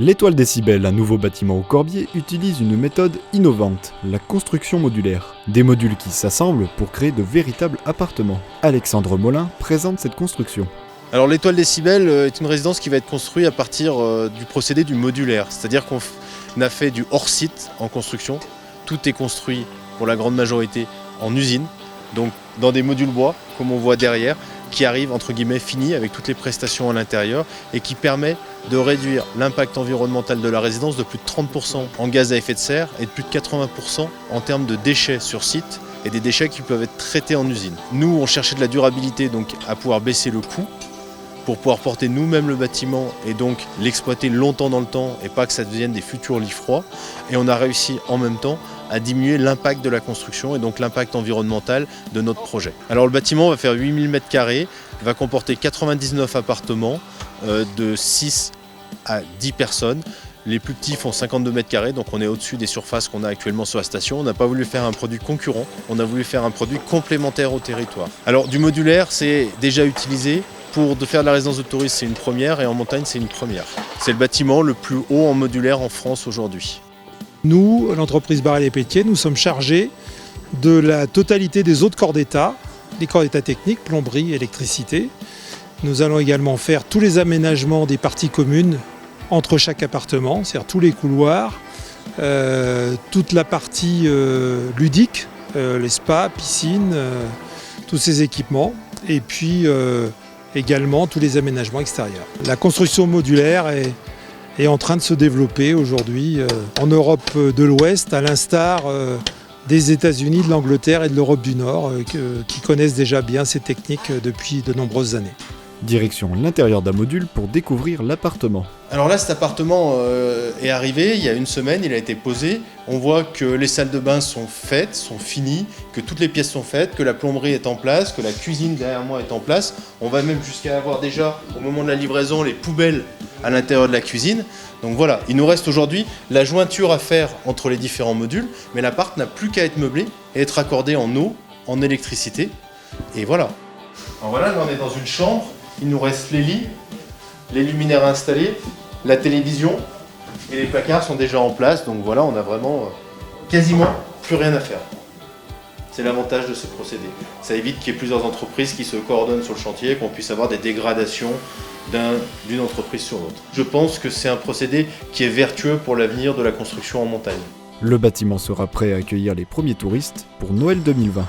L'Étoile des Cybèles, un nouveau bâtiment au Corbier, utilise une méthode innovante, la construction modulaire. Des modules qui s'assemblent pour créer de véritables appartements. Alexandre Molin présente cette construction. Alors l'Étoile des Cybèles est une résidence qui va être construite à partir du procédé du modulaire. C'est-à-dire qu'on a fait du hors-site en construction. Tout est construit pour la grande majorité en usine, donc dans des modules bois, comme on voit derrière, qui arrivent entre guillemets finis avec toutes les prestations à l'intérieur et qui permet de réduire l'impact environnemental de la résidence de plus de 30% en gaz à effet de serre et de plus de 80% en termes de déchets sur site et des déchets qui peuvent être traités en usine. Nous, on cherchait de la durabilité, donc à pouvoir baisser le coût pour pouvoir porter nous-mêmes le bâtiment et donc l'exploiter longtemps dans le temps et pas que ça devienne des futurs lits froids. Et on a réussi en même temps à diminuer l'impact de la construction et donc l'impact environnemental de notre projet. Alors le bâtiment va faire 8000 m², va comporter 99 appartements de 6 à 10 personnes. Les plus petits font 52 m², donc on est au-dessus des surfaces qu'on a actuellement sur la station. On n'a pas voulu faire un produit concurrent, on a voulu faire un produit complémentaire au territoire. Alors du modulaire, c'est déjà utilisé. Pour faire de la résidence de tourisme, c'est une première, et en montagne, c'est une première. C'est le bâtiment le plus haut en modulaire en France aujourd'hui. Nous, l'entreprise Barrel et Pelletier, nous sommes chargés de la totalité des autres corps d'État, les corps d'État techniques, plomberie, électricité. Nous allons également faire tous les aménagements des parties communes entre chaque appartement, c'est-à-dire tous les couloirs, toute la partie ludique, les spas, piscines, tous ces équipements, et puis également tous les aménagements extérieurs. La construction modulaire est en train de se développer aujourd'hui en Europe de l'Ouest, à l'instar des États-Unis, de l'Angleterre et de l'Europe du Nord, qui connaissent déjà bien ces techniques depuis de nombreuses années. Direction l'intérieur d'un module pour découvrir l'appartement. Alors là, cet appartement est arrivé il y a une semaine, il a été posé. On voit que les salles de bain sont faites, sont finies, que toutes les pièces sont faites, que la plomberie est en place, que la cuisine derrière moi est en place. On va même jusqu'à avoir déjà, au moment de la livraison, les poubelles à l'intérieur de la cuisine. Donc voilà, il nous reste aujourd'hui la jointure à faire entre les différents modules, mais l'appart n'a plus qu'à être meublé et être raccordé en eau, en électricité. Et voilà. Alors voilà, là on est dans une chambre. Il nous reste les lits, les luminaires installés, la télévision et les placards sont déjà en place. Donc voilà, on a vraiment quasiment plus rien à faire. C'est l'avantage de ce procédé. Ça évite qu'il y ait plusieurs entreprises qui se coordonnent sur le chantier et qu'on puisse avoir des dégradations d'une entreprise sur l'autre. Je pense que c'est un procédé qui est vertueux pour l'avenir de la construction en montagne. Le bâtiment sera prêt à accueillir les premiers touristes pour Noël 2020.